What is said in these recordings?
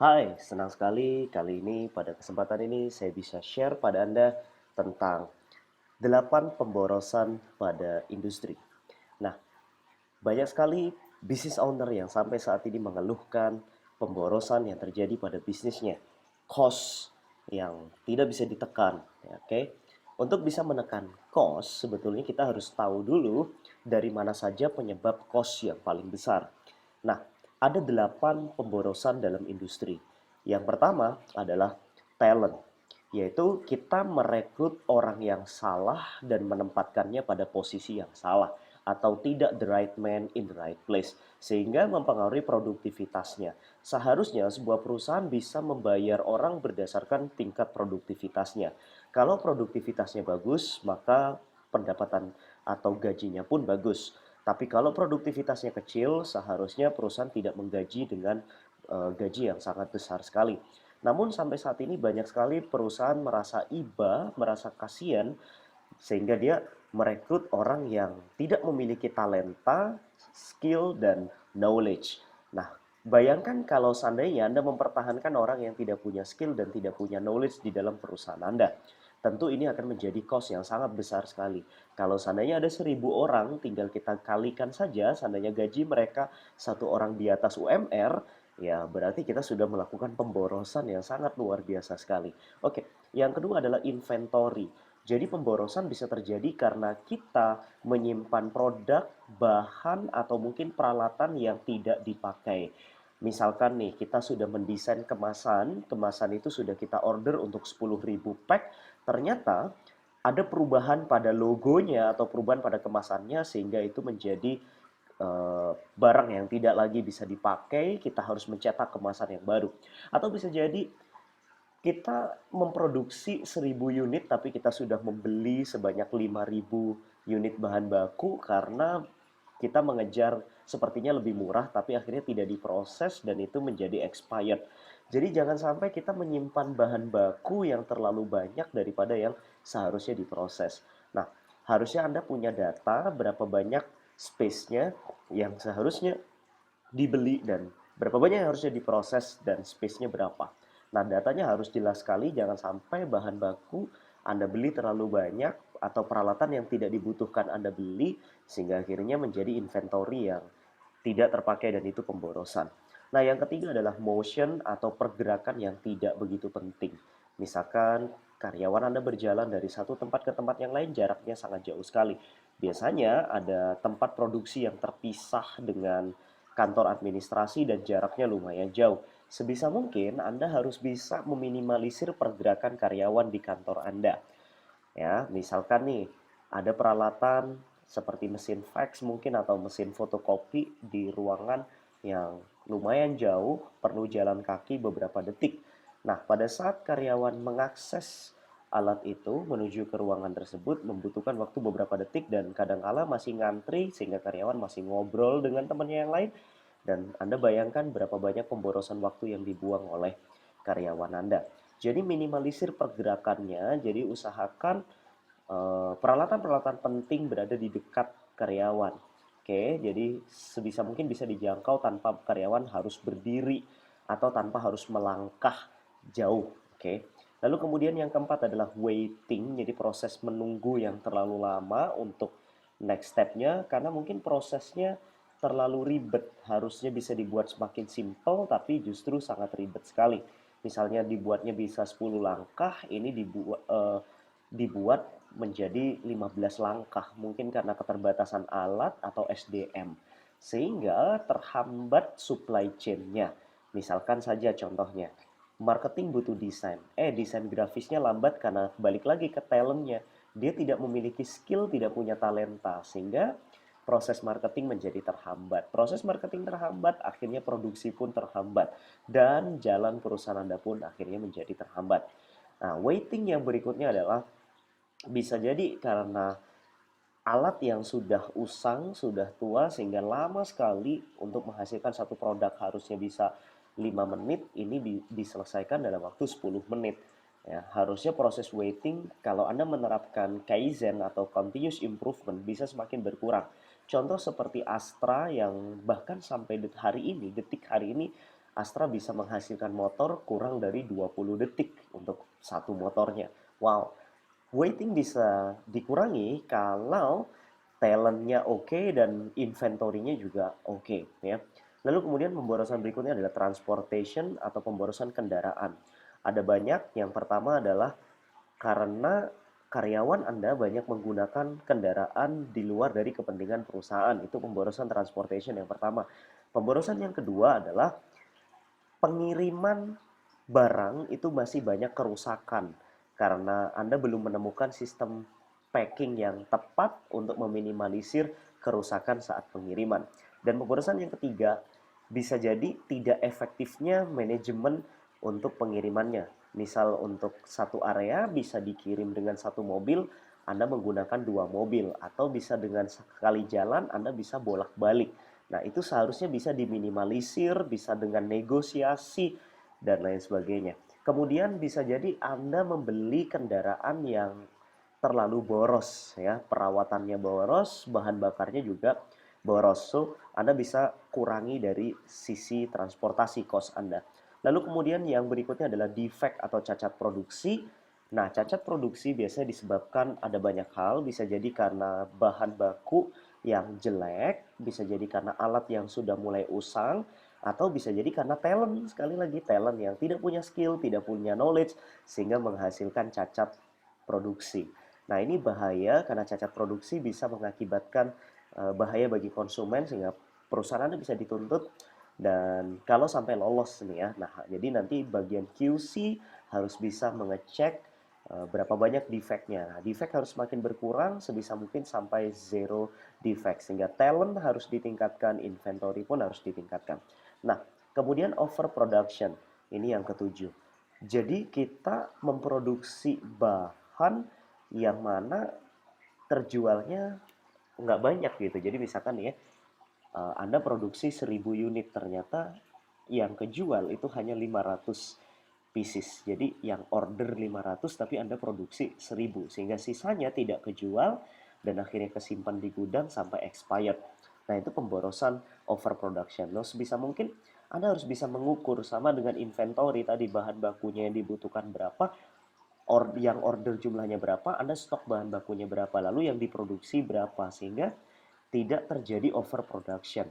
Hai, senang sekali kali ini pada kesempatan ini saya bisa share pada Anda tentang 8 pemborosan pada industri. Nah, banyak sekali business owner yang sampai saat ini mengeluhkan pemborosan yang terjadi pada bisnisnya. Cost yang tidak bisa ditekan, ya, oke? Untuk bisa menekan cost, sebetulnya kita harus tahu dulu dari mana saja penyebab cost yang paling besar. Nah, ada 8 pemborosan dalam industri. Yang pertama adalah talent, yaitu kita merekrut orang yang salah dan menempatkannya pada posisi yang salah atau tidak the right man in the right place sehingga mempengaruhi produktivitasnya. Seharusnya sebuah perusahaan bisa membayar orang berdasarkan tingkat produktivitasnya. Kalau produktivitasnya bagus, maka pendapatan atau gajinya pun bagus. Tapi kalau produktivitasnya kecil, seharusnya perusahaan tidak menggaji dengan gaji yang sangat besar sekali. Namun sampai saat ini banyak sekali perusahaan merasa iba, merasa kasihan sehingga dia merekrut orang yang tidak memiliki talenta, skill, dan knowledge. Nah, bayangkan kalau seandainya Anda mempertahankan orang yang tidak punya skill dan tidak punya knowledge di dalam perusahaan Anda. Tentu ini akan menjadi cost yang sangat besar sekali. Kalau seandainya ada 1.000 orang, tinggal kita kalikan saja, seandainya gaji mereka satu orang di atas UMR, ya berarti kita sudah melakukan pemborosan yang sangat luar biasa sekali. Oke, yang kedua adalah inventory. Jadi pemborosan bisa terjadi karena kita menyimpan produk, bahan, atau mungkin peralatan yang tidak dipakai. Misalkan nih, kita sudah mendesain kemasan, kemasan itu sudah kita order untuk 10.000 pack, ternyata ada perubahan pada logonya atau perubahan pada kemasannya sehingga itu menjadi barang yang tidak lagi bisa dipakai, kita harus mencetak kemasan yang baru. Atau bisa jadi kita memproduksi 1.000 unit tapi kita sudah membeli sebanyak 5.000 unit bahan baku karena kita mengejar sepertinya lebih murah tapi akhirnya tidak diproses dan itu menjadi expired. Jadi jangan sampai kita menyimpan bahan baku yang terlalu banyak daripada yang seharusnya diproses. Nah, harusnya Anda punya data berapa banyak space-nya yang seharusnya dibeli dan berapa banyak yang harusnya diproses dan space-nya berapa. Nah, datanya harus jelas sekali, jangan sampai bahan baku Anda beli terlalu banyak atau peralatan yang tidak dibutuhkan Anda beli sehingga akhirnya menjadi inventory yang tidak terpakai dan itu pemborosan. Nah, yang ketiga adalah motion atau pergerakan yang tidak begitu penting. Misalkan karyawan Anda berjalan dari satu tempat ke tempat yang lain jaraknya sangat jauh sekali. Biasanya ada tempat produksi yang terpisah dengan kantor administrasi dan jaraknya lumayan jauh. Sebisa mungkin Anda harus bisa meminimalisir pergerakan karyawan di kantor Anda. Ya, misalkan nih ada peralatan seperti mesin fax mungkin atau mesin fotokopi di ruangan yang lumayan jauh, perlu jalan kaki beberapa detik. Nah, pada saat karyawan mengakses alat itu menuju ke ruangan tersebut membutuhkan waktu beberapa detik dan kadangkala masih ngantri sehingga karyawan masih ngobrol dengan temannya yang lain dan Anda bayangkan berapa banyak pemborosan waktu yang dibuang oleh karyawan Anda. Jadi minimalisir pergerakannya, jadi usahakan peralatan-peralatan penting berada di dekat karyawan. Oke, jadi sebisa mungkin bisa dijangkau tanpa karyawan harus berdiri atau tanpa harus melangkah jauh. Oke. Lalu kemudian yang keempat adalah waiting, jadi proses menunggu yang terlalu lama untuk next step-nya karena mungkin prosesnya terlalu ribet. Harusnya bisa dibuat semakin simple tapi justru sangat ribet sekali. Misalnya dibuatnya bisa 10 langkah, ini dibuat menjadi 15 langkah, mungkin karena keterbatasan alat atau SDM, sehingga terhambat supply chain-nya. Misalkan saja contohnya, marketing butuh desain, desain grafisnya lambat karena balik lagi ke talentnya. Dia tidak memiliki skill, tidak punya talenta, sehingga proses marketing menjadi terhambat. Proses marketing terhambat, akhirnya produksi pun terhambat. Dan jalan perusahaan Anda pun akhirnya menjadi terhambat. Nah, waiting yang berikutnya adalah bisa jadi karena alat yang sudah usang, sudah tua sehingga lama sekali untuk menghasilkan satu produk harusnya bisa 5 menit, ini diselesaikan dalam waktu 10 menit. Ya, harusnya proses waiting kalau Anda menerapkan Kaizen atau continuous improvement bisa semakin berkurang. Contoh seperti Astra yang bahkan sampai hari ini, detik hari ini Astra bisa menghasilkan motor kurang dari 20 detik untuk satu motornya. Wow, waiting bisa dikurangi kalau talentnya oke dan inventory-nya juga oke ya. Lalu kemudian pemborosan berikutnya adalah transportation atau pemborosan kendaraan. Ada banyak. Yang pertama adalah karena karyawan Anda banyak menggunakan kendaraan di luar dari kepentingan perusahaan. Itu pemborosan transportation yang pertama. Pemborosan yang kedua adalah pengiriman barang itu masih banyak kerusakan karena Anda belum menemukan sistem packing yang tepat untuk meminimalisir kerusakan saat pengiriman. Dan pemborosan yang ketiga, bisa jadi tidak efektifnya manajemen untuk pengirimannya. Misal untuk satu area bisa dikirim dengan satu mobil, Anda menggunakan dua mobil, atau bisa dengan sekali jalan Anda bisa bolak-balik. Nah, itu seharusnya bisa diminimalisir, bisa dengan negosiasi, dan lain sebagainya. Kemudian bisa jadi Anda membeli kendaraan yang terlalu boros ya, perawatannya boros, bahan bakarnya juga boros. So, Anda bisa kurangi dari sisi transportasi cost Anda. Lalu kemudian yang berikutnya adalah defect atau cacat produksi. Nah, cacat produksi biasanya disebabkan ada banyak hal, bisa jadi karena bahan baku yang jelek, bisa jadi karena alat yang sudah mulai usang, atau bisa jadi karena talent, sekali lagi talent yang tidak punya skill, tidak punya knowledge, sehingga menghasilkan cacat produksi. Nah, ini bahaya karena cacat produksi bisa mengakibatkan bahaya bagi konsumen sehingga perusahaan Anda bisa dituntut dan kalau sampai lolos nih ya. Nah, jadi nanti bagian QC harus bisa mengecek berapa banyak defect-nya. Nah, defect harus semakin berkurang sebisa mungkin sampai zero defect sehingga talent harus ditingkatkan, inventory pun harus ditingkatkan. Nah, kemudian overproduction. Ini yang ketujuh. Jadi kita memproduksi bahan yang mana terjualnya nggak banyak gitu. Jadi misalkan ya, Anda produksi 1.000 unit, ternyata yang kejual itu hanya 500 pieces. Jadi yang order 500 tapi Anda produksi 1.000 sehingga sisanya tidak kejual dan akhirnya kesimpan di gudang sampai expired. Nah, itu pemborosan overproduction. Nah, sebisa mungkin Anda harus bisa mengukur sama dengan inventory tadi, bahan bakunya yang dibutuhkan berapa, yang order jumlahnya berapa, Anda stok bahan bakunya berapa, lalu yang diproduksi berapa, sehingga tidak terjadi overproduction.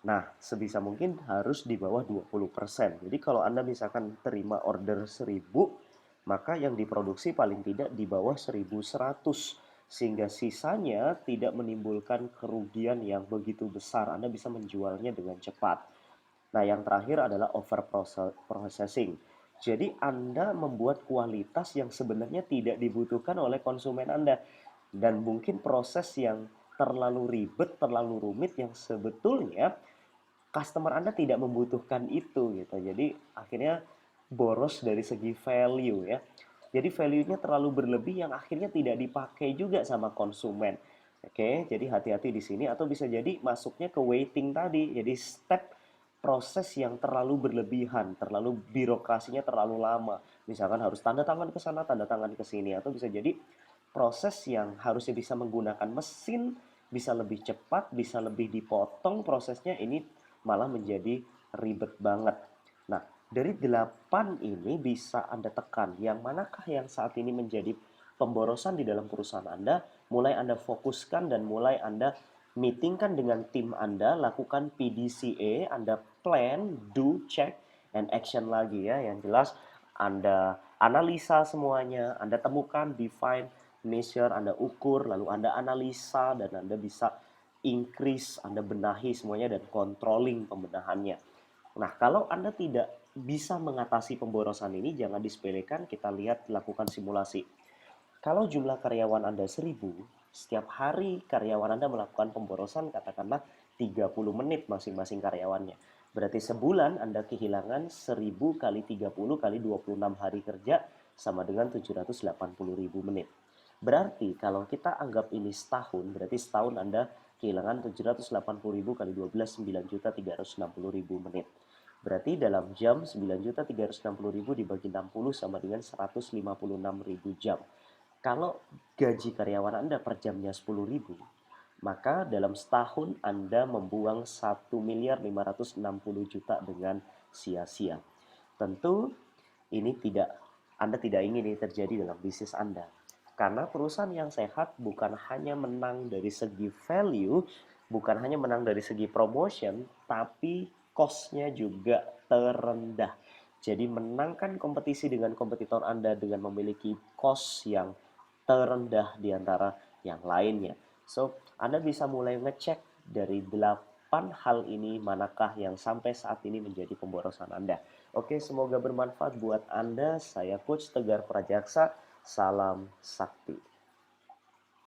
Nah, sebisa mungkin harus di bawah 20%. Jadi kalau Anda misalkan terima order 1.000, maka yang diproduksi paling tidak di bawah 1.100. Sehingga sisanya tidak menimbulkan kerugian yang begitu besar. Anda bisa menjualnya dengan cepat. Nah, yang terakhir adalah over processing. Jadi Anda membuat kualitas yang sebenarnya tidak dibutuhkan oleh konsumen Anda. Dan mungkin proses yang terlalu ribet, terlalu rumit yang sebetulnya customer Anda tidak membutuhkan itu gitu. Jadi akhirnya boros dari segi value ya. Jadi value-nya terlalu berlebih yang akhirnya tidak dipakai juga sama konsumen. Oke, jadi hati-hati di sini atau bisa jadi masuknya ke waiting tadi. Jadi step proses yang terlalu berlebihan, terlalu birokrasinya terlalu lama. Misalkan harus tanda tangan ke sana, tanda tangan ke sini, atau bisa jadi proses yang harusnya bisa menggunakan mesin bisa lebih cepat, bisa lebih dipotong prosesnya, ini malah menjadi ribet banget. Nah, dari 8 ini bisa Anda tekan, yang manakah yang saat ini menjadi pemborosan di dalam perusahaan Anda, mulai Anda fokuskan dan mulai Anda meetingkan dengan tim Anda, lakukan PDCA, Anda plan, do, check, and action lagi ya. Yang jelas Anda analisa semuanya, Anda temukan, define, measure, Anda ukur, lalu Anda analisa, dan Anda bisa increase, Anda benahi semuanya dan controlling pembenahannya. Nah, kalau Anda tidak bisa mengatasi pemborosan ini, jangan disepelekan, kita lihat lakukan simulasi. Kalau jumlah karyawan Anda 1.000, setiap hari karyawan Anda melakukan pemborosan katakanlah 30 menit masing-masing karyawannya. Berarti sebulan Anda kehilangan 1.000 kali 30 kali 26 hari kerja sama dengan 780.000 menit. Berarti kalau kita anggap ini setahun, berarti setahun Anda kehilangan 780.000 kali 12, 9.360.000 menit. Berarti dalam jam 9.360.000 dibagi 60 sama dengan 156.000 jam. Kalau gaji karyawan Anda per jamnya 10.000, maka dalam setahun Anda membuang 1.560.000.000 dengan sia-sia. Tentu ini Anda tidak ingin ini terjadi dalam bisnis Anda. Karena perusahaan yang sehat bukan hanya menang dari segi value, bukan hanya menang dari segi promotion, tapi cost-nya juga terendah. Jadi menangkan kompetisi dengan kompetitor Anda dengan memiliki cost yang terendah di antara yang lainnya. So, Anda bisa mulai ngecek dari 8 hal ini manakah yang sampai saat ini menjadi pemborosan Anda. Oke, semoga bermanfaat buat Anda. Saya Coach Tegar Prajaksa. Salam sakti.